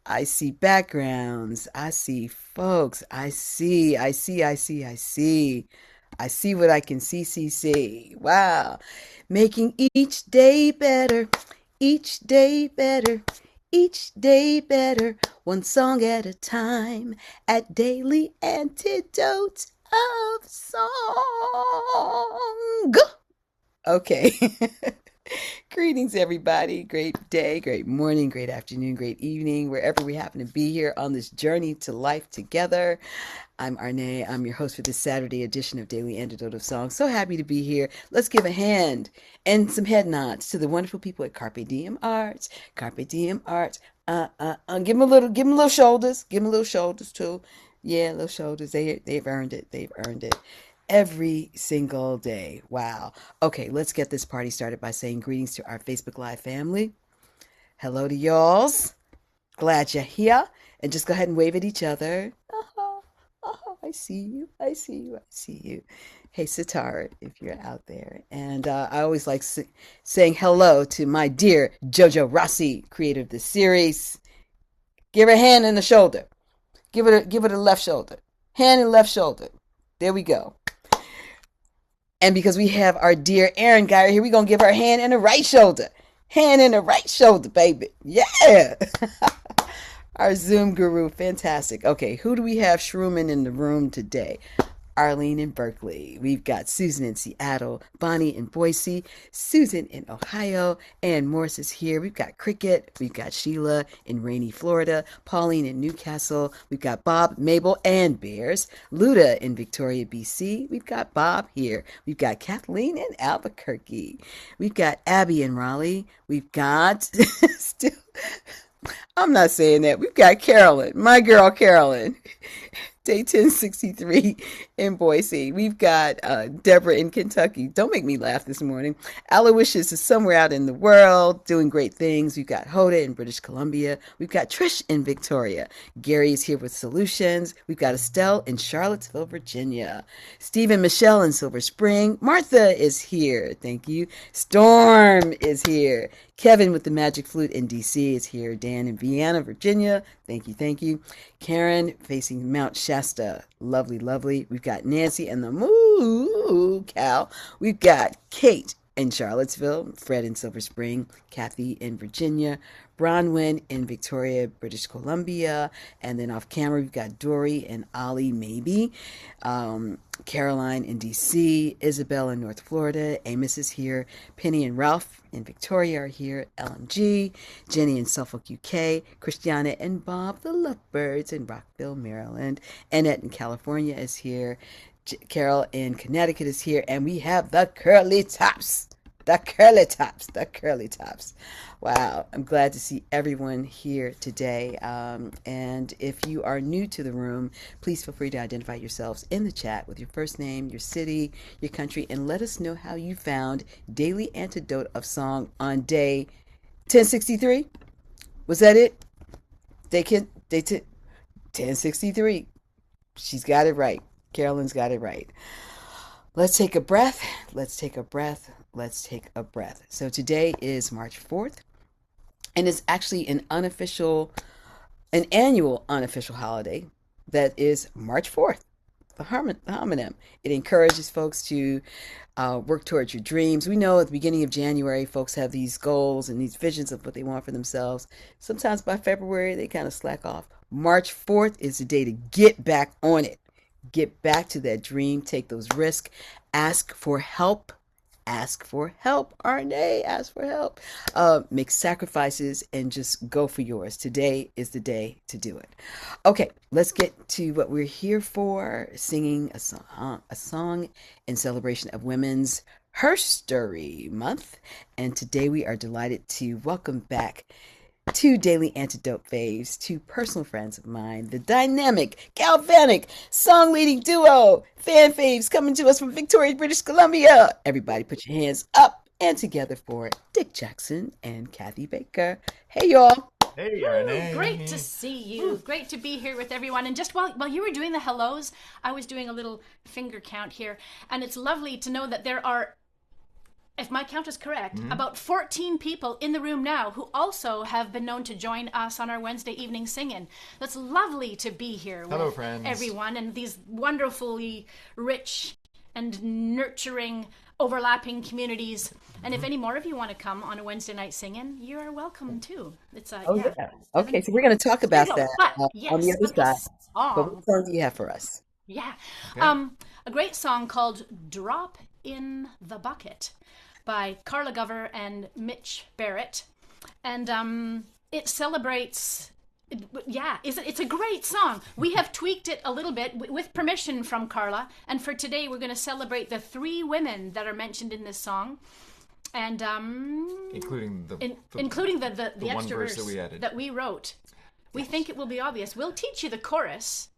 I see backgrounds. I see folks. I see what I can see. Wow. Making each day better, each day better, each day better, one song at a time at Daily Antidote of Song. Okay. Greetings, everybody. Great day, great morning, great afternoon, great evening, wherever we happen to be here on this journey to life together. I'm Arnae. I'm your host for this Saturday edition of Daily Antidote of Song. So happy to be here. Let's give a hand and some head nods to the wonderful people at Carpe Diem Arts. Carpe Diem Arts. Give them a little shoulders. Give them a little shoulders too. Yeah, little shoulders. They've earned it. They've earned it every single day. Wow. Okay, let's get this party started by saying greetings to our Facebook Live family. Hello to y'alls. Glad you're here. And just go ahead and wave at each other. I see you. I see you. I see you. Hey, Sitar, if you're out there. And I always like saying hello to my dear Jojo Rossi, creator of this series. Give her a hand and a shoulder. Give it a left shoulder. Hand and left shoulder. There we go. And because we have our dear Erin Geyer here, we're going to give her a hand and a right shoulder. Hand and a right shoulder, baby. Yeah. Our Zoom guru. Fantastic. Okay, who do we have shrooming in the room today? Arlene in Berkeley. We've got Susan in Seattle, Bonnie in Boise, Susan in Ohio, and Morris is here. We've got Cricket. We've got Sheila in rainy Florida, Pauline in Newcastle. We've got Bob, Mabel, and Bears. Luda in Victoria, BC. We've got Bob here. We've got Kathleen in Albuquerque. We've got Abby in Raleigh. We've got still. I'm not saying that. We've got Carolyn, my girl Carolyn, day 1063 in Boise. We've got Deborah in Kentucky. Don't make me laugh this morning. Aloysius is somewhere out in the world doing great things. We've got Hoda in British Columbia. We've got Trish in Victoria. Gary is here with solutions. We've got Estelle in Charlottesville, Virginia. Steve and Michelle in Silver Spring. Martha is here. Thank you. Storm is here. Kevin with the Magic Flute in DC is here. Dan in Vienna, Virginia. Thank you, thank you. Karen facing Mount Shasta. Lovely, lovely. We've got Nancy and the Moo Cow. We've got Kate in Charlottesville, Fred in Silver Spring, Cathy in Virginia, Bronwyn in Victoria, British Columbia, and then off camera we've got Dory and Ollie maybe, Caroline in DC, Isabel in North Florida, Amos is here, Penny and Ralph in Victoria are here, LMG, Jenny in Suffolk, UK, Christiana and Bob the Lovebirds in Rockville, Maryland, Annette in California is here, Carol in Connecticut is here, and we have the curly tops. The curly tops. Wow, I'm glad to see everyone here today. And if you are new to the room, please feel free to identify yourselves in the chat with your first name, your city, your country, and let us know how you found Daily Antidote of Song on day 1063. Was that it? Day 1063. She's got it right. Carolyn's got it right. Let's take a breath. Let's take a breath. Let's take a breath. So today is March 4th, and it's actually an annual unofficial holiday that is March 4th, the homonym. It encourages folks to work towards your dreams. We know at the beginning of January, folks have these goals and these visions of what they want for themselves. Sometimes by February, they kind of slack off. March 4th is the day to get back on it. Get back to that dream, take those risks, ask for help. Ask for help, Arnae, ask for help. Make sacrifices and just go for yours. Today is the day to do it. Okay, let's get to what we're here for, singing a song in celebration of Women's Herstory Month. And today we are delighted to welcome back two Daily Antidote faves, two personal friends of mine, the dynamic, galvanic, song-leading duo, fan faves coming to us from Victoria, British Columbia. Everybody put your hands up and together for Dick Jackson and Cathy Baker. Hey, y'all. Hey, Arnae. Great to see you. Great to be here with everyone. And just while you were doing the hellos, I was doing a little finger count here. And it's lovely to know that there are if my count is correct, about 14 people in the room now who also have been known to join us on our Wednesday evening singing. That's lovely to be here with friends. everyone and these wonderfully rich and nurturing overlapping communities. And if any more of you want to come on a Wednesday night singing, you are welcome too. It's Yeah. Okay, so we're going to talk about that But on the other side. But song. what song do you have for us? Yeah. Okay. A great song called Drop in the Bucket by Carla Gover and Mitch Barrett. And it celebrates, it's a great song. We have tweaked it a little bit with permission from Carla. And for today, we're going to celebrate the 3 women that are mentioned in this song. And Including the the one extra verse that we added. that we wrote. We think it will be obvious. We'll teach you the chorus,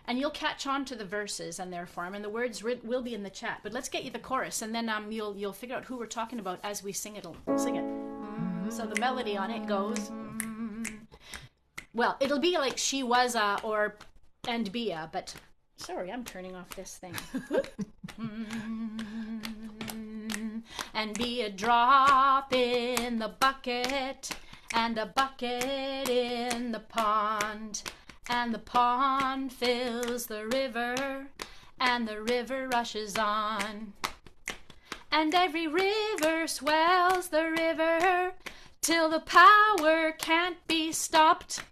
and you'll catch on to the verses and their form, and the words will be in the chat. But let's get you the chorus, and then you'll figure out who we're talking about as we sing it. So the melody on it goes. Well, it'll be like She Was a or And Be a, but sorry, I'm turning off this thing. And be a drop in the bucket, and a bucket in the pond, and the pond fills the river, and the river rushes on. And every river swells the river, till the power can't be stopped,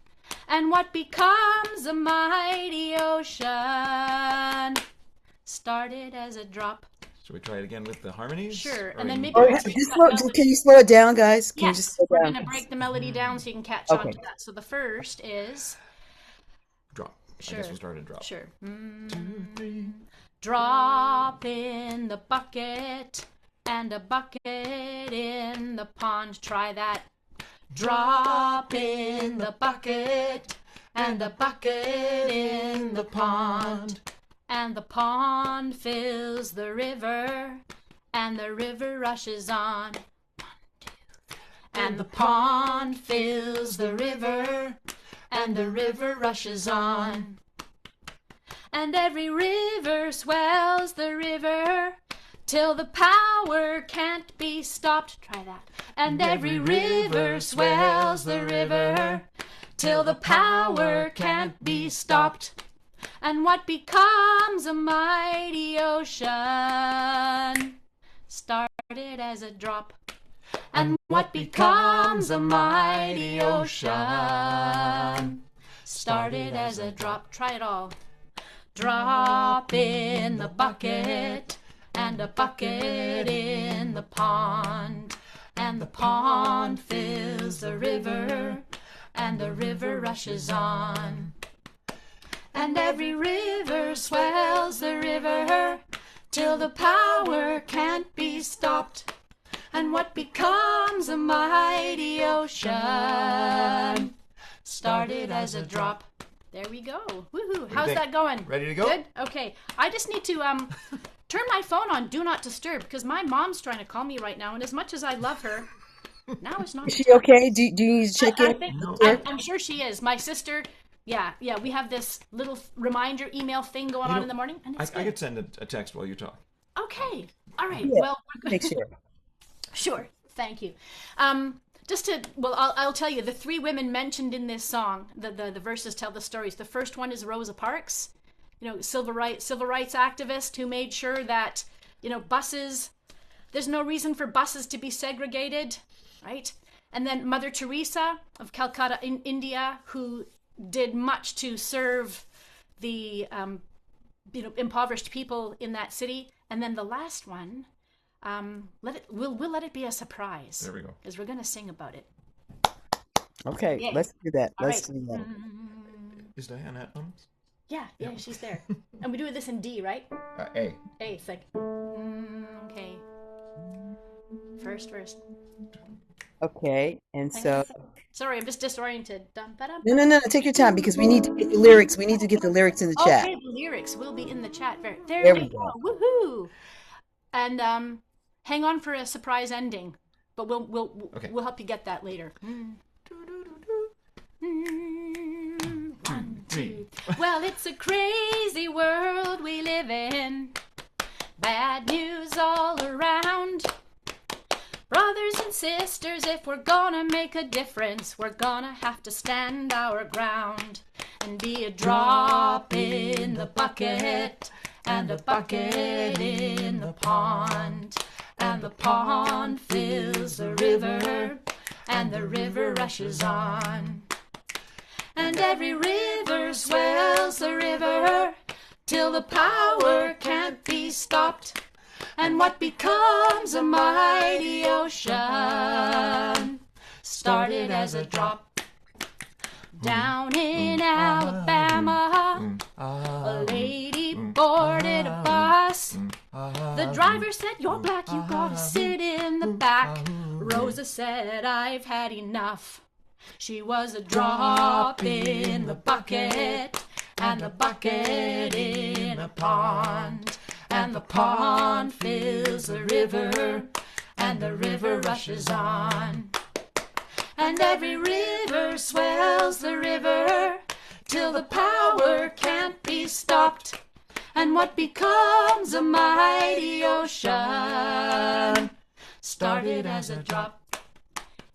and what becomes a mighty ocean started as a drop. Should we try it again with the harmonies? Sure, Or and then in- maybe Can you slow it down, guys? Can you just yes, slow we're down? going to break the melody down so you can catch on Okay. to that. So the first is drop. I Sure. guess we'll start at drop. sure. 2, 3. Drop in the bucket, and a bucket in the pond. Try that. Drop in the bucket, and a bucket in the pond, and the pond fills the river, and the river rushes on. 1, 2, 3. And the pond fills the river, and the river rushes on. And every river swells the river, till the power can't be stopped. Try that. And every river swells the river, till the power can't be stopped. And what becomes a mighty ocean started as a drop. And what becomes a mighty ocean started as a drop. Try it all. Drop in the bucket, and a bucket in the pond, and the pond fills the river, and the river rushes on. And every river swells the river, till the power can't be stopped, and what becomes a mighty ocean started as a drop. There we go. Woohoo. How's that going? Ready to go? Good? Okay. I just need to turn my phone on Do Not Disturb, because my mom's trying to call me right now, and as much as I love her, now it's not. Is she okay? Do you need to check in? I'm sure she is. My sister, yeah, we have this little reminder email thing going on in the morning, and I it's good. could send a text while you talk. Okay. All right. Yeah. Well, Make sure. sure. Thank you. I'll tell you, the 3 women mentioned in this song, the verses tell the stories. The first one is Rosa Parks, civil rights activist who made sure that, buses, there's no reason for buses to be segregated, right? And then Mother Teresa of Calcutta in India, who did much to serve the, impoverished people in that city. And then the last one, we'll let it be a surprise. There we go. Because we're going to sing about it. Okay, Yay. let's do that. All Let's right. do that. Is Diana at home? Yeah, she's there. And we do this in D, right? A. A, it's like, okay. First verse. Okay, and so Sorry, I'm just disoriented. Dum, ba-dum. no, take your time because we need to get the lyrics. We need to get the lyrics in the chat. Okay, the lyrics will be in the chat. There There we we go. Woohoo! And hang on for a surprise ending, but we'll help you get that later. 1, 2. Well, it's a crazy world we live in. Bad news all around. Brothers and sisters, if we're gonna make a difference, we're gonna have to stand our ground and be a drop in the bucket and a bucket in the pond. And the pond fills the river and the river rushes on. And every river swells the river till the power can't be stopped. And what becomes a mighty ocean started as a drop. Down in Alabama, a lady boarded a bus. The driver said, "You're black, you gotta sit in the back." Rosa said, "I've had enough." She was a drop in the bucket and the bucket in a pond. And the pond fills the river and the river rushes on. And every river swells the river till the power can't be stopped. And what becomes a mighty ocean started as a drop.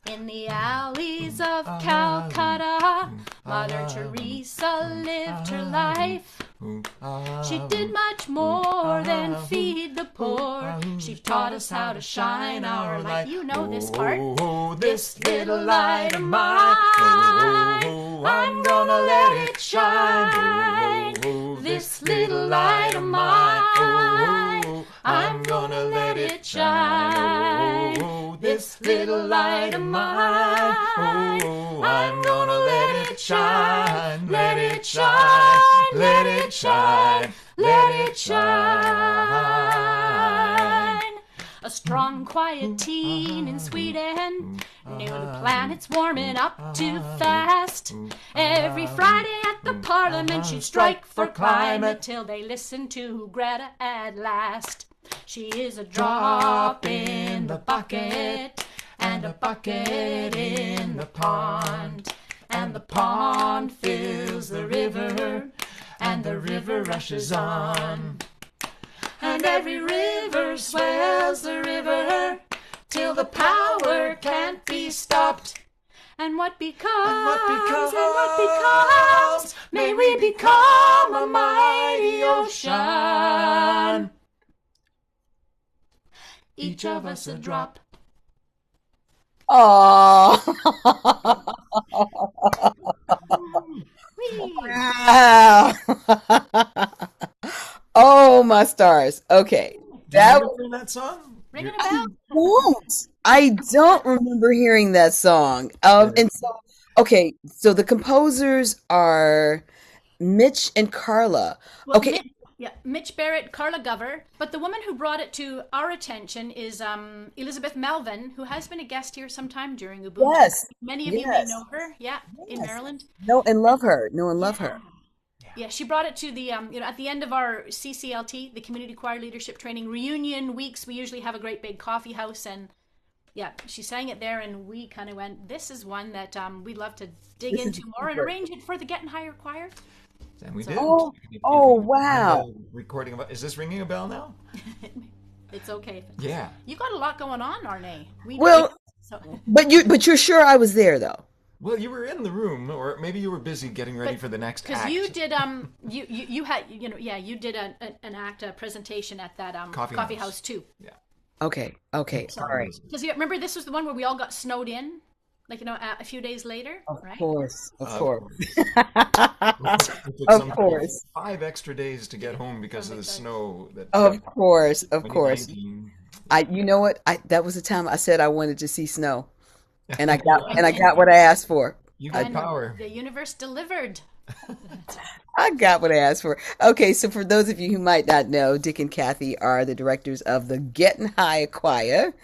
In the alleys of Calcutta, Mother Teresa lived her life. She did much more than feed the poor. She taught us how to shine our light. You know this part. This little light of mine, I'm gonna let it shine. This little light of mine, I'm gonna let it shine. This little light of mine, I'm gonna let it shine. Let it shine, let it shine, let it shine. A strong, quiet teen in Sweden knew the planet's warming up too fast. Every Friday at the Parliament she'd strike for climate till they listened to Greta at last. She is a drop in the bucket and a bucket in the pond. And the pond fills the river and the river rushes on. And every river swells the river till the power can't be stopped. And what becomes, may we become a mighty ocean. Each of us a drop. Oh, wow. Oh, my stars. Okay. Do you That remember that song? Ringing a I bell? won't. I don't remember hearing that song. And so, okay, so the composers are Mitch and Carla. Well, Okay, Mitch Barrett, Carla Gover, but the woman who brought it to our attention is Elizabeth Melvin, who has been a guest here sometime during Ubuntu. yes, Many of you may yes, know her, yeah, in yes. Maryland. Know and love her. Know and love her. Yeah, she brought it to the, at the end of our CCLT, the Community Choir Leadership Training reunion weeks, we usually have a great big coffee house, and yeah, she sang it there, and we kind of went, this is one that we'd love to dig This is into more and super. arrange it for the Gettin Higher Choir. And we So did. Oh, You oh, can find wow. the recording of it. Is this ringing a bell now? it's okay. Yeah. You got a lot going on, Arnae. We Well, so, but you're sure I was there though. Well, you were in the room, or maybe you were busy getting ready but for the next because act. you did you had you did an act a presentation at that Coffee house too. Yeah. Okay, okay, all right. Because you remember this was the one where we all got snowed in, like a few days later, Of right? course, of Of course. course. It took Of some course. 5 extra days to get home because of the snow that Of course, of course. 2019. You know what? That was the time I said I wanted to see snow, and I got what I asked for. You got And power. the universe delivered. I got what I asked for. Okay, so for those of you who might not know, Dick and Cathy are the directors of the Gettin Higher Choir,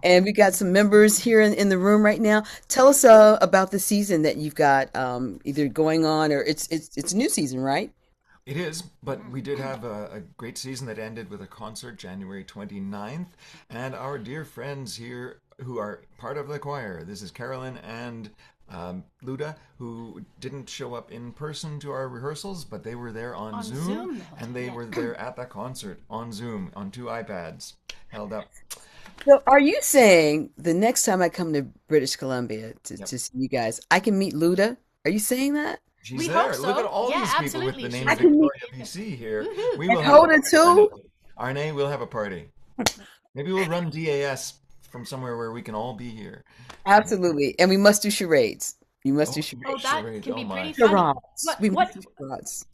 and we got some members here in the room right now. Tell us about the season that you've got either going on or it's a new season, right? It is, but we did have a great season that ended with a concert January 29th, and our dear friends here who are part of the choir. This is Carolyn and Luda, who didn't show up in person to our rehearsals, but they were there on Zoom, the whole and they time, were there at the concert on Zoom on 2 iPads held up. So are you saying the next time I come to British Columbia Yep. to see you guys, I can meet Luda? Are you saying that? She's We hope there. Look at so. all Yeah, these people with the absolutely. name I She's can meet Victoria, BC here. woohoo. We and will have a Hoda party, too? Arnae. Arnae, we'll have a party. Maybe we'll run DAS from somewhere where we can all be here. And, Absolutely. And we must do charades. You must do oh, Oh, charades. that charades. can Oh be pretty my. funny. Charades. What? We must What? do charades.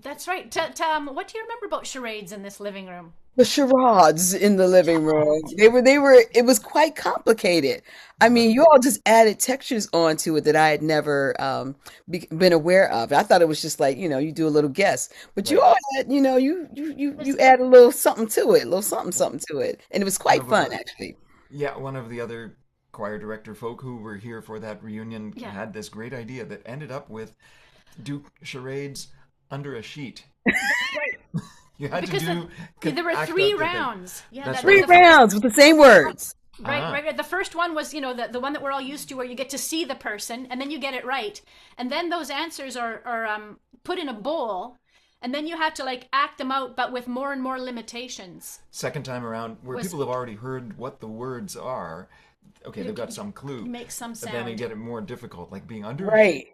That's right. What do you remember about charades in this living room? The charades in the living room. It was quite complicated. I But mean, you all just added textures onto it that I had never been aware of. I thought it was just like, you do a little guess. But you right. all had, you There's add a little something to it, a little something, Yep. something to it. And it was One quite of fun, our actually. Yeah, one of the other choir director folk who were here for that reunion yeah. had this great idea that ended up with do charades under a sheet. Right. You had to Because there were act three out the thing. rounds. Yeah, That's Three right. the first rounds with the same words. right, Ah, right, right. The first one was, the one that we're all used to, where you get to see the person and then you get it right, and then those answers are put in a bowl, and then you have to like act them out, but with more and more limitations. second time around, where Was people have already heard what the words are. Okay, they've got some clue, make some but then you sound. get it more difficult, like being under a sheet.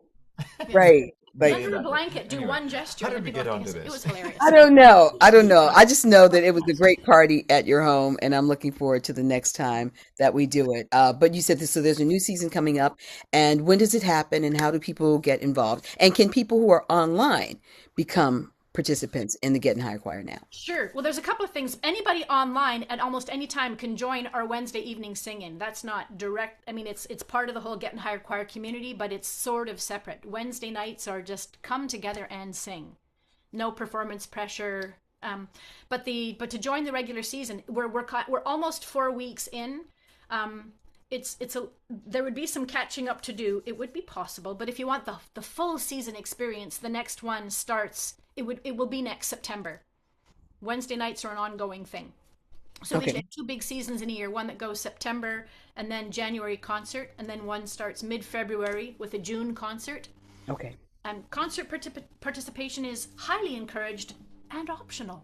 Right, right. Be Like, under a blanket, do Anyway, one gesture, how did and we people get have to onto guess it. It was this? hilarious. I don't know. I don't know. I just know that it was a great party at your home, and I'm looking forward to the next time that we do it. But you said this, so there's a new season coming up, and when does it happen, and how do people get involved? And can people who are online become participants in the Getting Higher Choir now? Sure. Well, there's a couple of things. Anybody online at almost any time can join our Wednesday evening singing. That's not direct. I mean, it's part of the whole Gettin' Higher Choir community, but it's sort of separate. Wednesday nights are just come together and sing. No performance pressure. But to join the regular season, we're almost 4 weeks in. There would be some catching up to do. It would be possible, but if you want the full season experience, the next one starts. It will be next September. Wednesday nights are an ongoing thing. So we Okay. have two big seasons in a year, one that goes September and then January concert, and then one starts mid-February with a June concert. Okay. And concert participation is highly encouraged and optional,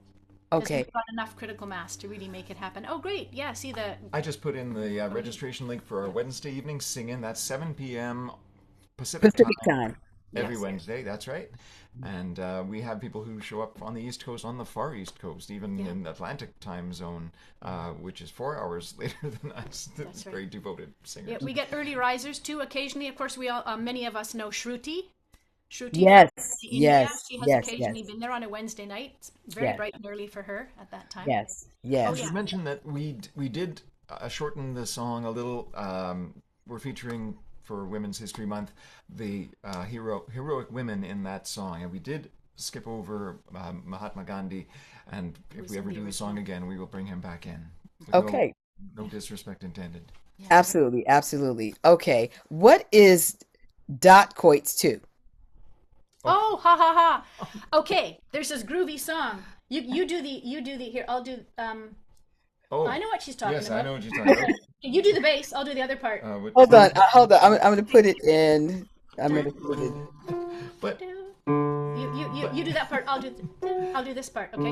because Okay. we've got enough critical mass to really make it happen. Oh, great. Yeah, see the... I just put in the registration link for our Wednesday evening sing-in. That's 7 p.m. Pacific Pacific time time. every Yes. Wednesday. That's right. And we have people who show up on the East Coast, on the far East Coast, even in the Atlantic time zone, which is 4 hours later than us. That's right. Very devoted singers. Yeah, we get early risers too occasionally. Of course, we all many of us know Shruti. Shruti from Yes. India. Yes. She has Yes. occasionally Yes. been there on a Wednesday night. It's very Yes. bright and early for her at that time. Yes. Oh I Yes. yeah. should mention that we did shorten the song a little. We're featuring for Women's History Month the heroic women in that song, and we did skip over Mahatma Gandhi. And if Who's we in ever the do the song original. again, we will bring him back in. With Okay. no disrespect intended. Yeah. Absolutely. Absolutely. Okay. What is dot coits 2? Oh, ha ha ha. Okay, there's this groovy song. You do the here. I'll do Oh, I know what she's talking yes, about. I know what you're talking about. You do the bass. I'll do the other part. Hold on. Hold on. I'm going to put it in. I'm going to put it. But You do that part. I'll do this part. Okay.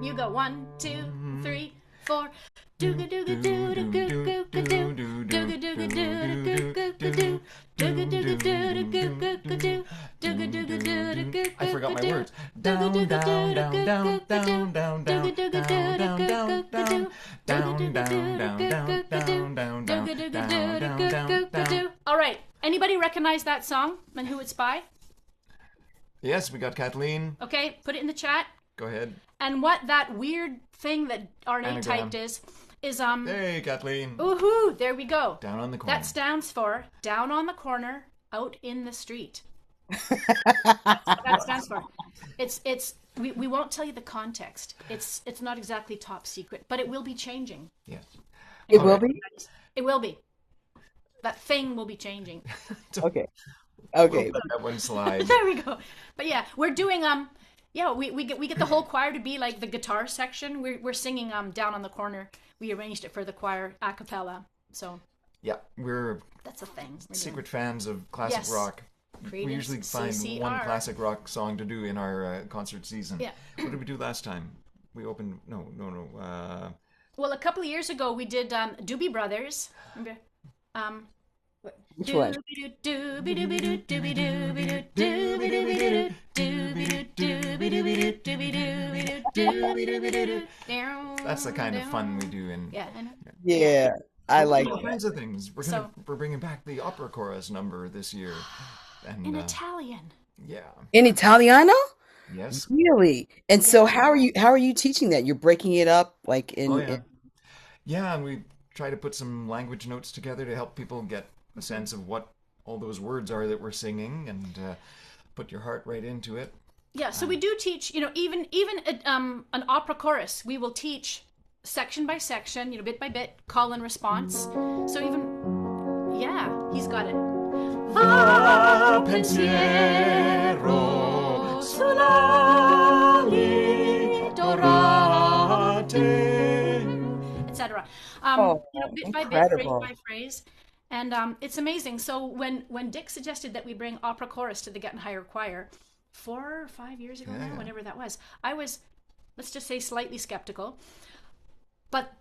You go 1, 2, 3, 4. Dooga dooga dooga dooga dooga doo. Dooga dooga dooga dooga doo. Dooga dooga dooga dooga doo. Dooga dooga dooga dooga I forgot my doo. words. Down, down, down, down, down, down, down, down, down, down, down, down, down, down, down, down, down. All right. Anybody recognize that song and who it's by? Yes, we got Kathleen. Okay, put it in the chat. Go ahead. And what that weird thing that Arnae Anagram. typed is Hey, Kathleen. oohoo, there we go. Down on the corner. That stands for down on the corner, out in the street. That's what that stands for. We won't tell you the context. It's not exactly top secret, but it will be changing. Yes. It will be? It will be. That thing will be changing. Okay. We'll Okay. let that one slide. There we go. But yeah, we're doing yeah, we get the whole choir to be like the guitar section. We're singing down on the corner. We arranged it for the choir a cappella. So Yeah, we're that's a thing. We're secret fans of classic Yes. rock. Credence, We usually find CCR. one classic rock song to do in our concert season. Yeah. What did we do last time? We opened Well, a couple of years ago, we did Doobie Brothers. Remember? Um, Which one? Doobie doo doobie doobie doo doobie doobie doo doobie doobie doo doobie doo doobie doobie doo doobie doobie doo doobie doobie doo. That's the Down, kind of fun we down. do in. Yeah, I know. Yeah. Yeah, I But we're like doing all that. kinds of things. So We're bringing back the opera chorus number this year, in and Italian. yeah, In Italiano? yes, Really? And Yeah. so how are you teaching that? You're breaking it up like oh in yeah, yeah, and we try to put some language notes together to help people get a sense of what all those words are that we're singing, and put your heart right into it. Yeah, so we Um, do teach, even an opera chorus, we will teach section by section, bit by bit, call and response. So even he's got it. Va pensiero sull'ali dorate, etc. Oh, Bit by bit, phrase incredible. by phrase. And it's amazing. So when Dick suggested that we bring opera chorus to the Gettin Higher Choir 4 or 5 years ago now, yeah, whenever that was, I was, let's just say, slightly skeptical. But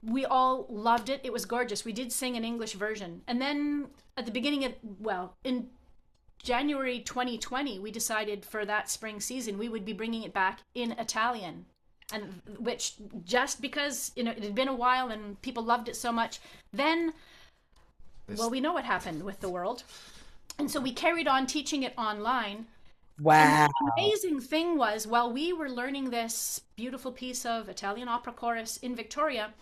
we all loved it. It was gorgeous. We did sing an English version. And then at the beginning of, well, in January 2020, we decided for that spring season, we would be bringing it back in Italian. And which, just because, it had been a while and people loved it so much, then, this well, we know what happened with the world. And so we carried on teaching it online. And the Wow. amazing thing was, while we were learning this beautiful piece of Italian opera chorus in Victoria,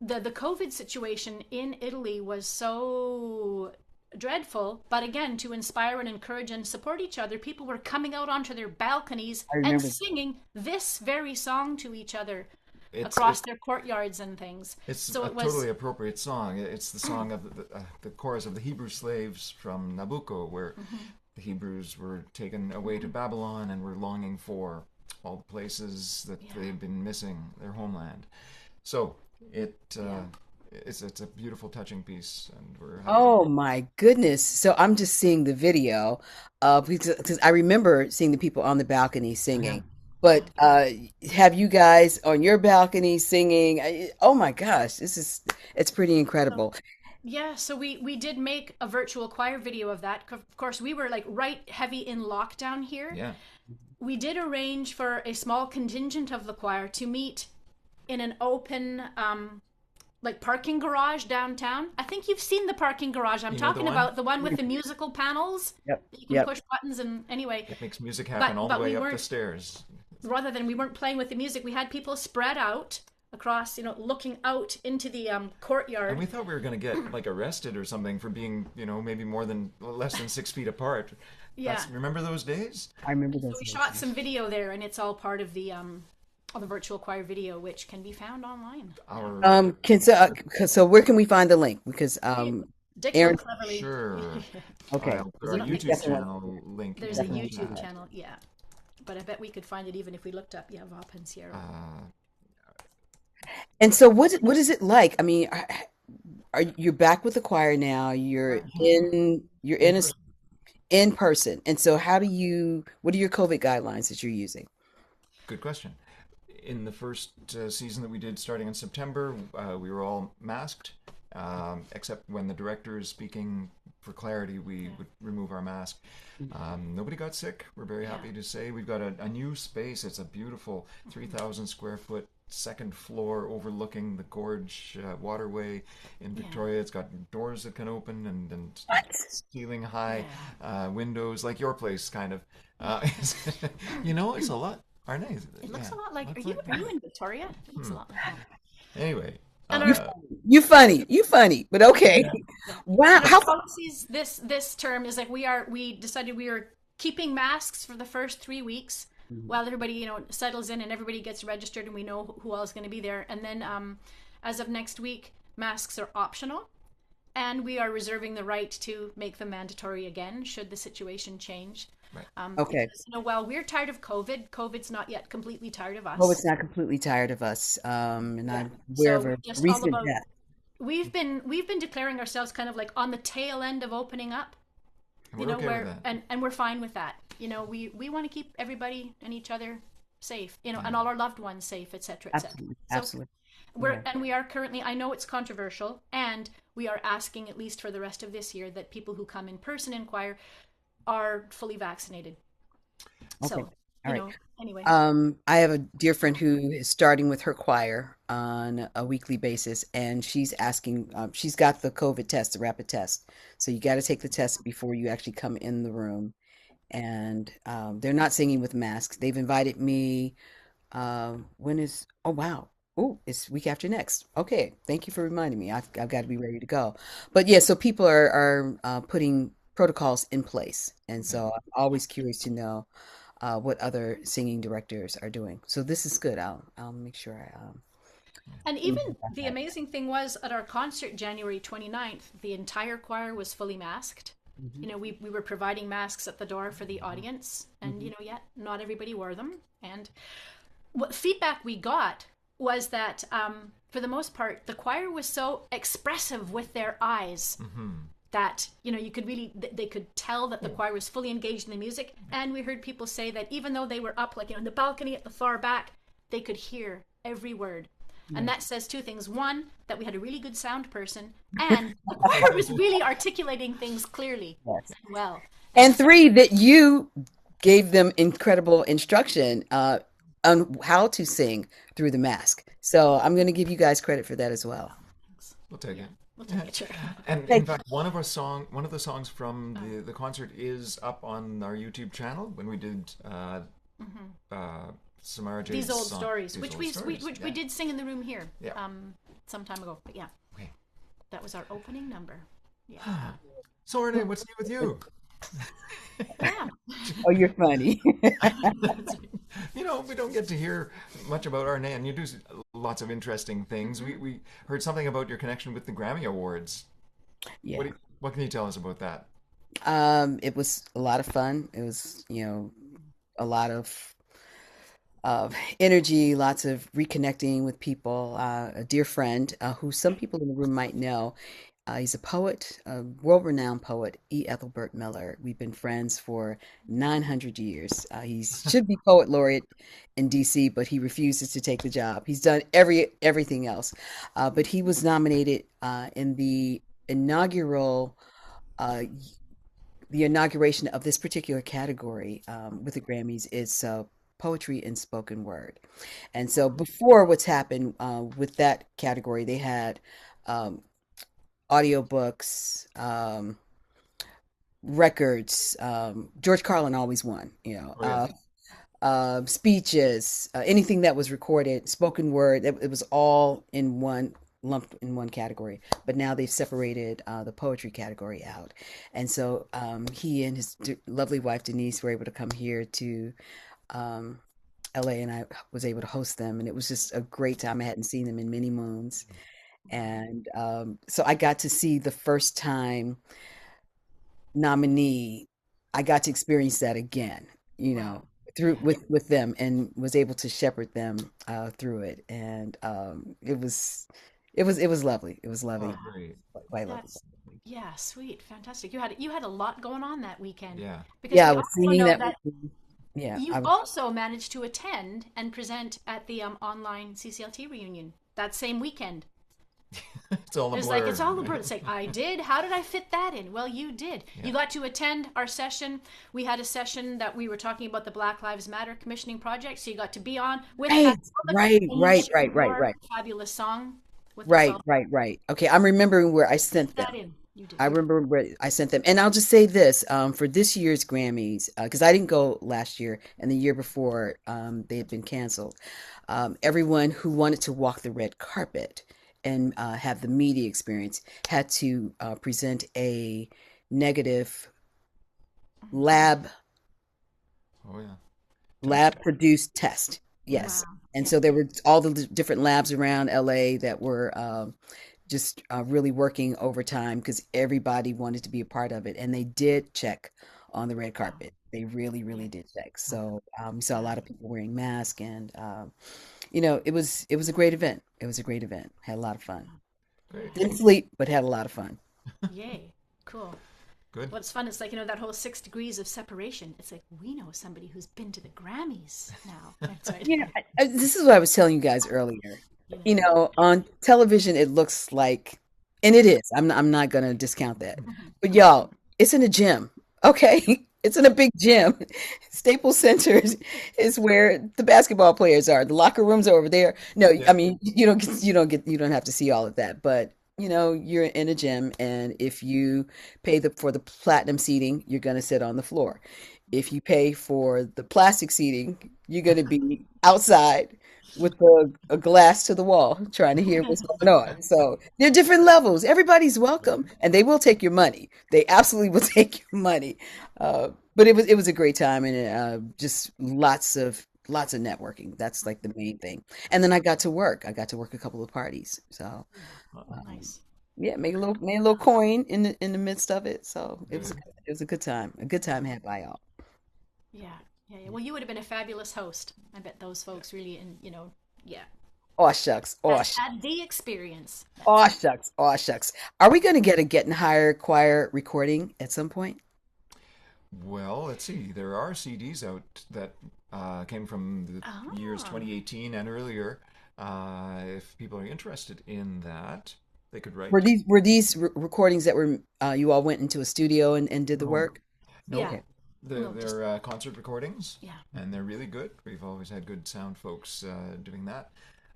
the COVID situation in Italy was so dreadful. But again, to inspire and encourage and support each other, people were coming out onto their balconies I and remember. singing this very song to each other it's across it, their courtyards and things. it's So a it was, totally appropriate song. It's the song of the chorus of the Hebrew slaves from Nabucco, where the Hebrews were taken away to Babylon and were longing for all the places that yeah, they had been missing, their homeland. So yeah. it's a beautiful, touching piece, and we're having Oh my goodness. So I'm just seeing the video because I remember seeing the people on the balcony yeah. singing. But have you guys on your balcony singing? Oh my gosh, it's pretty So incredible. yeah, so we did make a virtual choir video of that. Of course, we were like right heavy in lockdown here. Yeah. We did arrange for a small contingent of the choir to meet in an open like parking garage downtown. I think you've seen the parking garage I'm You know the talking one? about, the one with the musical panels Yep, that you can yep. push buttons and anyway. It makes music happen But all the we way up the weren't, stairs. rather than we weren't playing with the music, we had people spread out across, looking out into the And courtyard. we thought we were going to get like arrested or something for being, maybe more than less than 6 feet apart. Yeah. Remember those days? I remember So those we days. shot some video there, and it's all part of the virtual choir video, which can be found online. Yeah, Our So where can we find the link? Because Dick will Aaron, cleverly. Sure. okay, I'll put There's our a, YouTube definitely, channel link there's a in the definitely. YouTube chat. channel, yeah, but I bet we could find it even if we looked up, yeah, Va Pensiero. Uh, And so what is it like? I mean, are you're back with the choir now? You're in in a person. in person. And so what are your COVID guidelines that you're using? Good question. In the first season that we did starting in September, we were all masked, except when the director is speaking for clarity, we Yeah, would remove our mask. Nobody got sick. We're very yeah, happy to say we've got a new space. It's a beautiful 3,000 square foot second floor overlooking the gorge waterway in yeah, Victoria. It's got doors that can open and What? ceiling high yeah. windows like your place, kind of. Uh, it's a lot. Arnae, It looks yeah, a lot like. Are looks you like are you in Victoria? It looks a hmm. lot like that. Anyway, And You our uh, you funny, but okay. yeah, yeah. Wow. And our How policies this term is like we decided we are keeping masks for the first 3 weeks while everybody settles in and everybody gets registered and we know who all is going to be there. And then as of next week, masks are optional. And we are reserving the right to make them mandatory again should the situation change. right. okay. Because while we're tired of COVID, COVID's not yet completely tired of Oh, it's us. not completely tired of us. And Yeah. I'm aware of So a just all recent about death. we've been declaring ourselves kind of like on the tail end of opening up. And we're okay with Where that. and we're fine with that. We want to keep everybody and each other safe. Yeah. And all our loved ones safe, etc., etc. Absolutely. So Absolutely. Yeah. We are currently, I know it's controversial, and we are asking, at least for the rest of this year, that people who come in person in choir are fully vaccinated. Okay. So, All right. anyway. I have a dear friend who is starting with her choir on a weekly basis, and she's asking, she's got the COVID test, the rapid test. So you got to take the test before you actually come in the room. And they're not singing with masks. They've invited me. When is, oh, wow. Oh, it's week after next. Okay. Thank you for reminding me. I've got to be ready to go. But yeah, so people are putting protocols in place. And Yeah. so I'm always curious to know what other singing directors are doing. So this is good. I'll make sure And I even the amazing thing was at our concert January 29th, the entire choir was fully masked. hmm We were providing masks at the door for the audience, and, hmm yet not everybody wore them. And what feedback we got was that, for the most part, the choir was so expressive with their eyes that, you could really, they could tell that the choir was fully engaged in the music. And we heard people say that even though they were up, like, in the balcony at the far back, they could hear every word. And Yeah. that says two things. One, that we had a really good sound person, and the choir was really articulating things clearly Yes. and well. And And so, three, that you gave them incredible instruction on how to sing through the mask. So I'm going to give you guys credit for that as well. We'll take yeah, it. we'll take it. Sure. And in Thank fact, one of the songs from the concert is up on our YouTube channel when we did uh, Samara These Jade's old song, stories, These which Old Stories. which we Yeah. did sing in the room here, Yeah. some time ago. But yeah, Okay. that was our opening number. Yeah, So, Arnae, what's new with you? yeah. Oh, you're funny. We don't get to hear much about Arnae, and you do lots of interesting things. We heard something about your connection with the Grammy Awards. Yeah. What can you tell us about that? It was a lot of fun. It was, a lot of energy, lots of reconnecting with people. A dear friend who some people in the room might know. He's a poet, a world-renowned poet, E. Ethelbert Miller. We've been friends for 900 years. He should be poet laureate in DC, but he refuses to take the job. He's done everything else, but he was nominated in inaugural uh, the inauguration of this particular category with the Grammys is poetry and spoken word. And so before what's happened with that category, they had um, audiobooks, records. George Carlin always won, Oh yeah. speeches, anything that was recorded, spoken word. It was all in one lumped in one category. But now they've separated the poetry category out, and so he and his lovely wife Denise were able to come here to um, LA, and I was able to host them, and it was just a great time. I hadn't seen them in many moons, and so I got to see the first time nominee. I got to experience that again, Wow. through Yeah. with them, and was able to shepherd them through it, and it was lovely. It was Oh, lovely, great. quite lovely. That's Yeah, sweet, fantastic. You had a lot going on that weekend, Yeah. because Yeah, I we was also singing know that that weekend. Yeah, you I was. also managed to attend and present at the online CCLT reunion that same weekend. It's all a It's like, blur. it's all the birds. It's like, I did. How did I fit that in? Well, you did. Yeah. You got to attend our session. We had a session that we were talking about the Black Lives Matter commissioning project. So you got to be on with Right, Carla, right, and you right, shared right, right, your right, fabulous song with us right, all. right, right. Okay, I'm remembering where I Fit sent that them. in. You did. I You did. remember where I sent them. And I'll just say this, for this year's Grammys, because I didn't go last year and the year before, they had been canceled. Everyone who wanted to walk the red carpet and have the media experience had to present a negative lab Oh yeah. Test. lab produced test. Yes. Wow. And Yeah. so there were all the different labs around LA that were just really working overtime because everybody wanted to be a part of it. And they did check on the red Wow. carpet. They really, Yeah. really did check. So we saw a Yeah. lot of people wearing masks, and it was a great event. It was a great event. Had a lot of fun. Great. Didn't sleep, but had a lot of fun. Yay. Cool. Good. What's fun is, like, that whole 6 degrees of separation. It's like, we know somebody who's been to the Grammys now. That's right. This is what I was telling you guys earlier. you know, on television it looks like, and it is. I'm not gonna discount that. But y'all, it's in a gym. Okay? It's in a big gym. Staples Center is where the basketball players are. The locker rooms are over there. No, I Yeah. mean, you don't have to see all of that, but you know, you're in a gym, and if you pay for the platinum seating, you're gonna sit on the floor. If you pay for the plastic seating, you're gonna be outside with a glass to the wall trying to hear what's going on. So there are different levels. Everybody's welcome, and they will take your money. They absolutely will take your money. But it was a great time, and just lots of networking. That's like the main thing. And then I got to work. I got to work a couple of parties. So Uh-oh. Nice. yeah, made a little coin in the midst of it. So Good. it was a good time had by all. Yeah. Yeah. Yeah. Well, you would have been a fabulous host. I bet those folks really, and yeah, Aw shucks, aw had the experience. That's aw it. shucks, aw shucks. Are we gonna get a Getting Higher Choir recording at some point? Well, let's see. There are CDs out that came from the years Oh. 2018 and earlier. If people are interested in that, they could Were write. these recordings that were you all went into a studio and did the No, work? Yeah. no, Okay. No, just they're concert recordings, yeah. and they're really good. We've always had good sound folks doing that.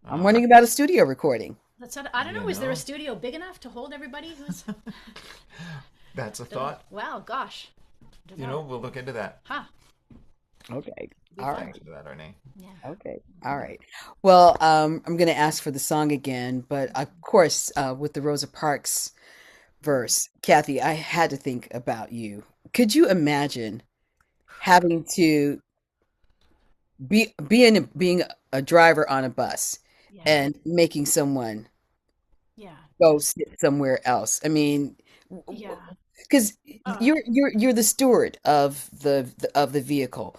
I'm Um, wondering about a studio recording. That's I don't you know. Is there a know, studio big enough to hold everybody who's? that's a Don't know. thought. Well, gosh, don't You know, know. we'll look into that. Huh? Okay. Be All We'll fun. look right. into that, Arnae. Yeah. Okay. All right. Well, I'm going to ask for the song again, but of course, with the Rosa Parks verse, Kathy, I had to think about you. Could you imagine having to being a driver on a bus Yeah. and making someone Yeah. go Just sit somewhere else? I mean, yeah. because Uh, you're the steward of the vehicle.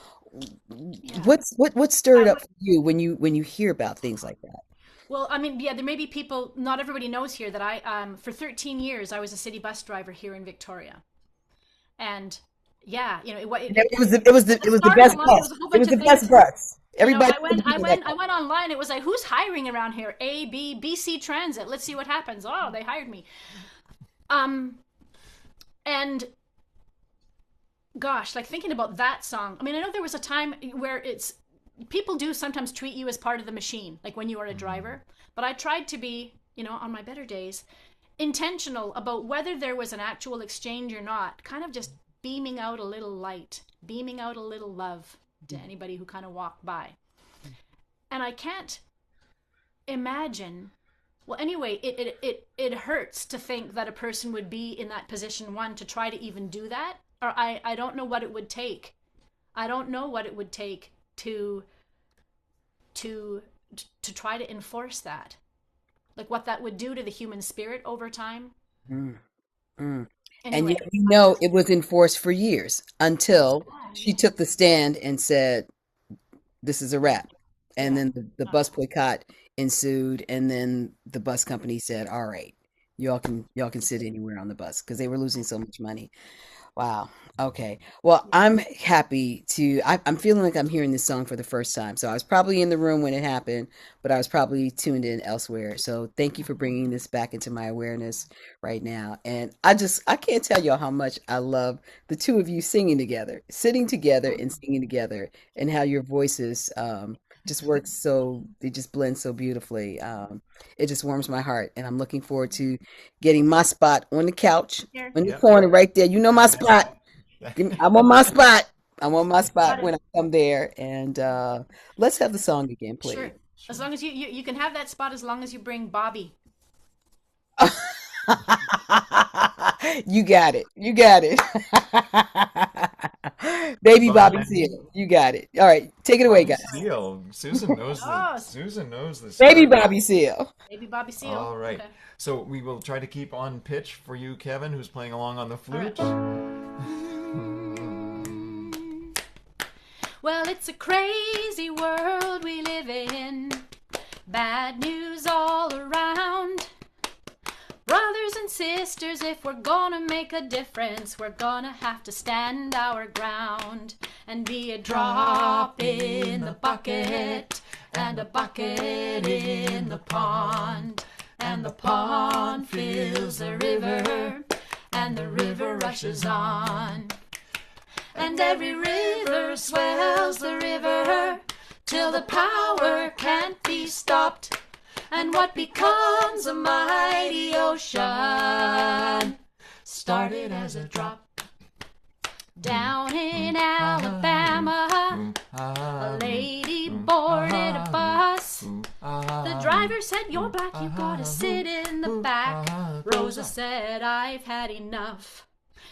yeah. What I stirred up would. for you when you hear about things like that? Well, I mean, yeah, there may be people. Not everybody knows here that for 13 years, I was a city bus driver here in Victoria, and yeah, It it was the started best along. There bus. was a whole It bunch was of the best things. bus. You know, Everybody I wanted went, to be I on that went, I went online. It was like, who's hiring around here? A, B, BC Transit. Let's see what happens. Oh, they hired me. Um, and gosh, like thinking about that song. I mean, I know there was a time where it's people do sometimes treat you as part of the machine, like when you are a Mm-hmm. driver. But I tried to be, on my better days, intentional about whether there was an actual exchange or not, kind of just beaming out a little light, beaming out a little love to anybody who kind of walked by. And I can't imagine. Well, anyway, it hurts to think that a person would be in that position, one, to try to even do that. Or I don't know what it would take. I don't know what it would take to to to try to enforce that. Like what that would do to the human spirit over time. Mm, mm. And yet Anyway, we I know just it was enforced for years it's until bad, she yeah. took the stand and said, "This is a wrap." And Yeah. then the bus boycott ensued, and then the bus company said, "All right, y'all can sit anywhere on the bus," because they were losing so much money. Wow. Okay. Well, Yeah. I'm happy to. I'm feeling like I'm hearing this song for the first time. So I was probably in the room when it happened, but I was probably tuned in elsewhere. So thank you for bringing this back into my awareness right now. And I can't tell y'all how much I love the two of you singing together, sitting together and singing together, and how your voices just work so, they just blend so beautifully. It just warms my heart. And I'm looking forward to getting my spot on the couch Here. in the Yep. corner right there. You know my spot. I'm on my spot. I'm on my spot Got it. when I come there. And let's have the song again, Sure. please. As long as you can have that spot as long as you bring Bobby. You got it. You got it. Baby Bobby Bobby, Seal. You got it. All right. Take it away, Bobby guys. Seal. Susan knows the Oh, Susan knows the Baby story. Bobby Seal. maybe Bobby Seal. All right. Okay. So we will try to keep on pitch for you, Kevin, who's playing along on the All right. flute. Well, it's a crazy world we live in. Bad news all around. Brothers and sisters, if we're gonna make a difference, we're gonna have to stand our ground and be a drop in the bucket and a bucket in the pond. And the pond fills the river, and the river rushes on. And every river swells the river, till the power can't be stopped. And what becomes a mighty ocean started as a drop. Down in Alabama, a lady boarded a bus. The driver said, "You're black, you gotta sit in the back." Rosa said, "I've had enough."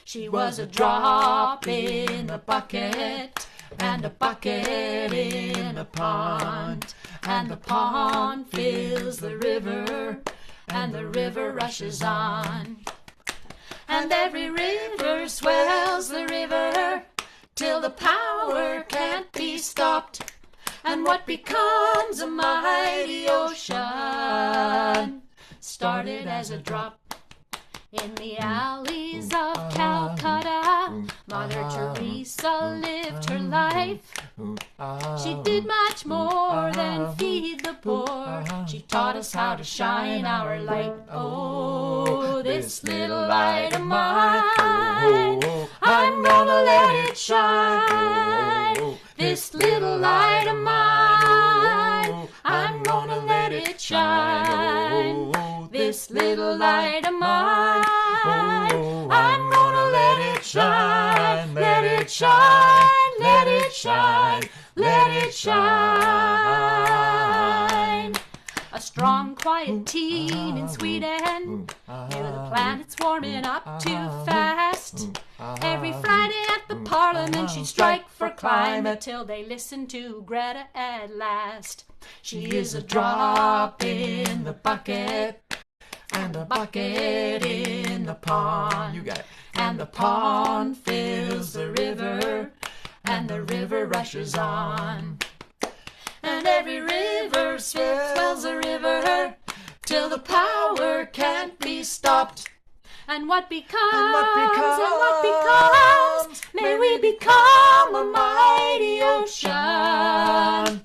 She was a drop in the bucket, and a bucket in a pond. And the pond fills the river, and the river rushes on. And every river swells the river, till the power can't be stopped. And what becomes a mighty ocean started as a drop. In the alleys of Calcutta, Mother Teresa lived her life. She did much more than feed the poor. She taught us how to shine our light. Oh, this little light of mine, I'm gonna let it shine. This little light of mine, I'm gonna let it shine. This little light of mine, I'm gonna let it shine, let it shine, let it shine, let it shine. A strong, quiet teen in Sweden knew the planet's warming up too fast. Every Friday at the Parliament she'd strike for climate till they listened to Greta at last. She is a drop in the bucket, and a bucket in the pond. You got it. And the pond fills the river, and the river rushes on. And every river swells the river, till the power can't be stopped. And what becomes, may we become a mighty ocean.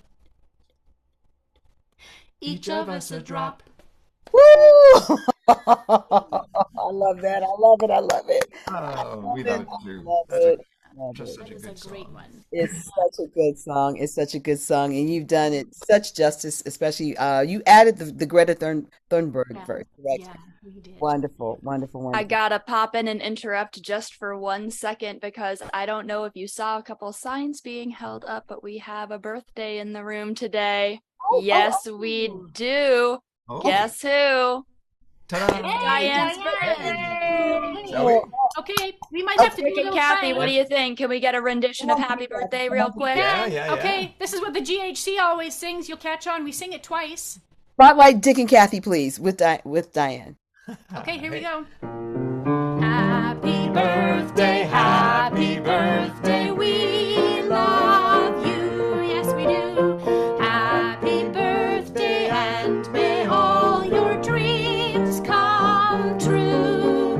Each of us a drop. Woo! I love that. I love it. I love it. I Oh, we love love it. it I too. love That's a, it. I love just it. such That a is a good great song. one. It's such a good song. It's such a good song, and you've done it such justice. Especially, you added the Greta Thunberg Yeah, verse, correct? yeah, we did. Wonderful, wonderful, I wonderful. gotta pop in and interrupt just for 1 second because I don't know if you saw a couple signs being held up, but we have a birthday in the room today. Oh, oh, Yes, we do. Oh, Guess who? ta-da! It's Hey, Diane's Diane! Shall oh, we? Okay, we might have to do Rick a and little Kathy, what do thing. you think? Can we get a rendition of oh, Happy Birthday come on, real quick? Yeah, Can? yeah, yeah. Okay, this is what the GHC always sings. You'll catch on. We sing it twice. Spotlight Dick and Kathy, please, with Diane. Okay, here we Hey. go. Happy birthday, we love you. Yes, we do. Happy birthday, and may all your dreams come true.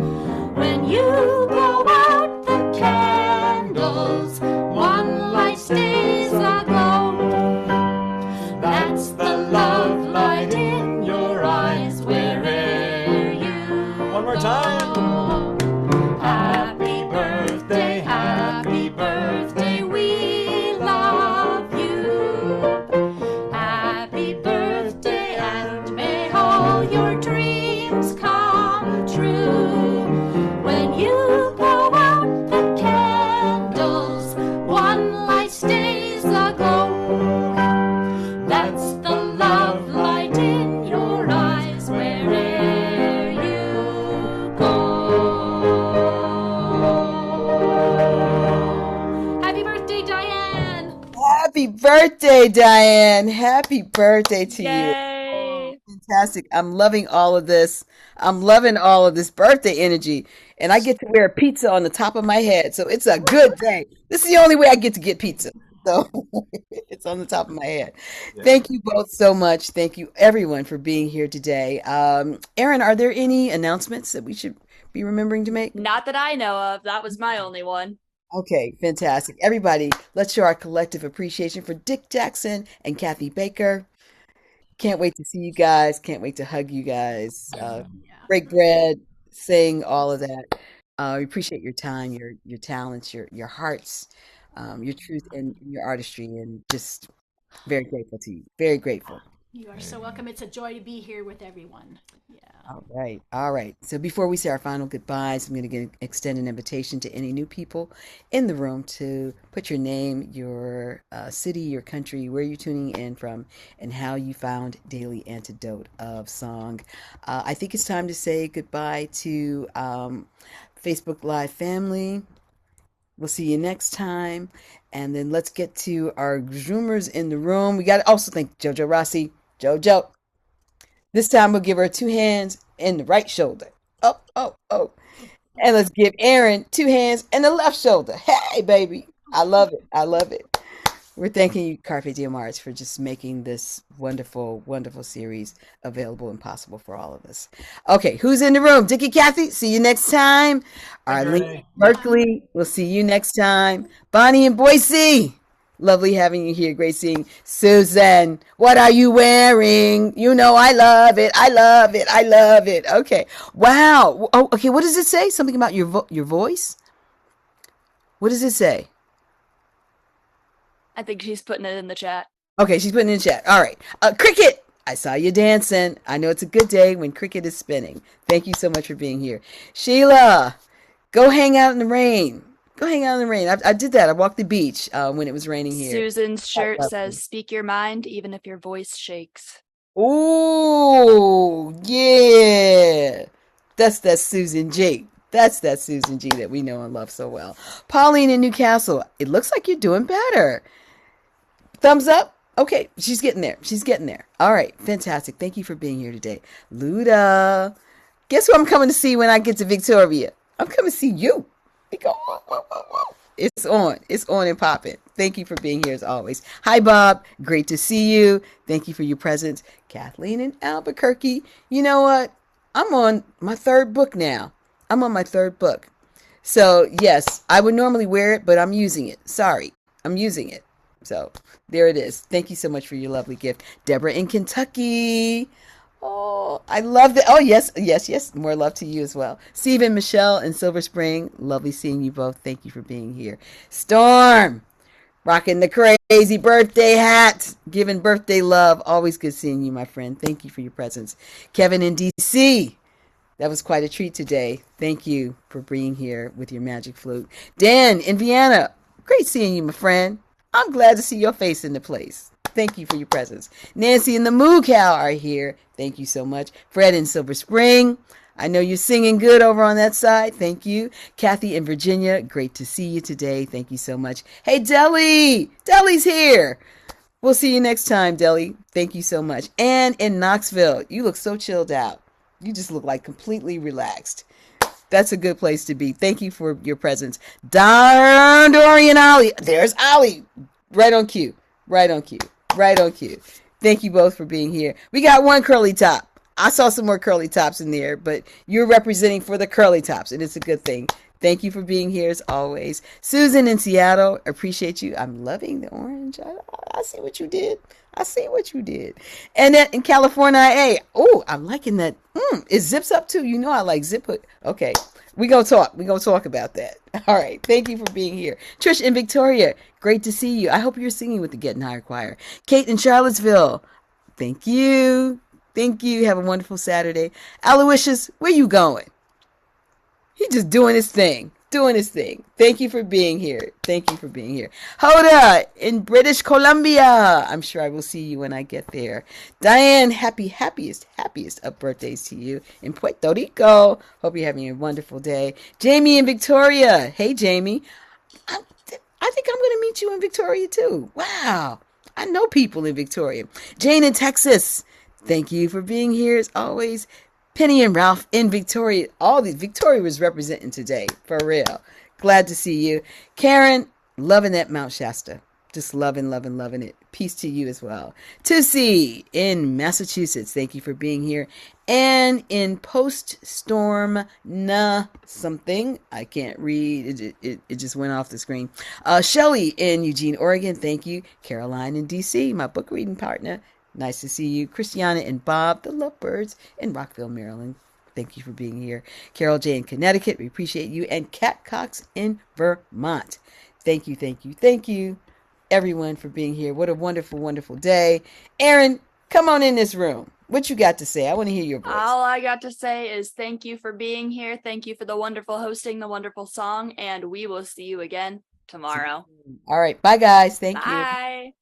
When you blow out the candles, one light stays aglow. That's the love light in your eyes wherever you One more time. go. Happy birthday, we love you. Happy birthday, and may all your dreams come true. When you blow out the candles, one light stays aglow. That's the love light in your eyes wherever you go. Happy birthday, Diane! Happy birthday, Diane. Happy birthday to you. Yay! Fantastic. I'm loving all of this. I'm loving all of this birthday energy. And I get to wear a pizza on the top of my head. So it's a good day. This is the only way I get to get pizza. So it's on the top of my head. Yeah. Thank you both so much. Thank you, everyone, for being here today. Aaron, are there any announcements that we should be remembering to make? Not that I know of. That was my only one. Okay, fantastic. Everybody, let's show our collective appreciation for Dick Jackson and Kathy Baker. Can't wait to see you guys. Can't wait to hug you guys. Yeah. Break bread, sing all of that. We appreciate your time, your talents, your hearts, your truth, and your artistry, and just very grateful to you. Very grateful. You are so Amen. welcome. It's a joy to be here with everyone. Yeah. All right, all right. So before we say our final goodbyes, I'm going to extend an invitation to any new people in the room to put your name, your city, your country, where you're tuning in from, and how you found Daily Antidote of Song. I think it's time to say goodbye to Facebook Live family. We'll see you next time. And then let's get to our Zoomers in the room. We got to also thank Jojo Rossi. Jojo, this time we'll give her two hands and the right shoulder. Oh, oh, oh. And let's give Aaron two hands and the left shoulder. Hey, baby. I love it. I love it. We're thanking you, Carpe Diem Arts, for just making this wonderful, wonderful series available and possible for all of us. Okay, who's in the room? Dickie, Cathy, see you next time. Thank you, Arlene Arnae. Berkeley, we'll see you next time. Bonnie and Boise, lovely having you here. Great seeing Susan. What are you wearing? You know I love it. I love it. I love it. Okay. Wow. Oh, okay. What does it say? Something about your voice? What does it say? I think she's putting it in the chat. Okay, she's putting it in chat. All right. Cricket, I saw you dancing. I know it's a good day when cricket is spinning. Thank you so much for being here. Sheila, go hang out in the rain. Go hang out in the rain. I did that. I walked the beach when it was raining here. Susan's Quite shirt lovely. says, "Speak your mind, even if your voice shakes." Ooh, yeah. That's that Susan G. That's that Susan G that we know and love so well. Pauline in Newcastle, it looks like you're doing better. Thumbs up. Okay, she's getting there. She's getting there. All right, fantastic. Thank you for being here today. Luda, guess who I'm coming to see when I get to Victoria? I'm coming to see you. We go, whoa, whoa, whoa, whoa. It's on. It's on and popping. Thank you for being here as always. Hi, Bob. Great to see you. Thank you for your presence. Kathleen in Albuquerque. You know what? I'm on my third book now. I'm on my third book. So, yes, I would normally wear it, but I'm using it. Sorry. I'm using it. So, there it is. Thank you so much for your lovely gift. Deborah in Kentucky. Oh, I love that. Oh, yes, yes, yes. More love to you as well. Steve and Michelle in Silver Spring. Lovely seeing you both. Thank you for being here. Storm, rocking the crazy birthday hat. Giving birthday love. Always good seeing you, my friend. Thank you for your presence. Kevin in DC. That was quite a treat today. Thank you for being here with your magic flute. Dan in Vienna. Great seeing you, my friend. I'm glad to see your face in the place. Thank you for your presence. Nancy and the Moo Cow are here. Thank you so much. Fred in Silver Spring. I know you're singing good over on that side. Thank you. Kathy in Virginia. Great to see you today. Thank you so much. Hey, Deli. Deli's here. We'll see you next time, Deli. Thank you so much. And in Knoxville, you look so chilled out. You just look like completely relaxed. That's a good place to be. Thank you for your presence. Darn Dorian Ollie. There's Ollie. Right on cue. Right on cue. Right on cue. Thank you both for being here. We got one curly top. I saw some more curly tops in there, but you're representing for the curly tops, and it's a good thing. Thank you for being here as always. Susan in Seattle, appreciate you. I'm loving the orange. I see what you did. I see what you did. And then in California, hey, oh, I'm liking that. It zips up too. You know I like zip it. Okay, we gonna talk. We gonna talk about that. All right. Thank you for being here, Trish and Victoria. Great to see you. I hope you're singing with the Gettin Higher Choir. Kate in Charlottesville. Thank you. Thank you. Have a wonderful Saturday. Aloysius, where you going? He just doing his thing. Doing his thing. Thank you for being here. Thank you for being here. Hoda in British Columbia. I'm sure I will see you when I get there. Diane, happiest of birthdays to you in Puerto Rico. Hope you're having a wonderful day. Jamie in Victoria. Hey, Jamie. I, I think I'm going to meet you in Victoria too. Wow. I know people in Victoria. Jane in Texas. Thank you for being here as always. Penny and Ralph in Victoria. All these Victoria was representing today, for real. Glad to see you. Karen, loving that Mount Shasta. Just loving, loving, loving it. Peace to you as well. Tusi in Massachusetts, thank you for being here. And in post storm something, I can't read. It just went off the screen. Shelly in Eugene, Oregon, thank you. Caroline in DC, my book reading partner. Nice to see you. Christiana and Bob, the Lovebirds in Rockville, Maryland. Thank you for being here. Carol J in Connecticut, we appreciate you. And Kat Cox in Vermont. Thank you, thank you, thank you, everyone, for being here. What a wonderful, wonderful day. Aaron, come on in this room. What you got to say? I want to hear your voice. All I got to say is thank you for being here. Thank you for the wonderful hosting, the wonderful song, and we will see you again tomorrow. All right. Bye, guys. Thank you. Bye.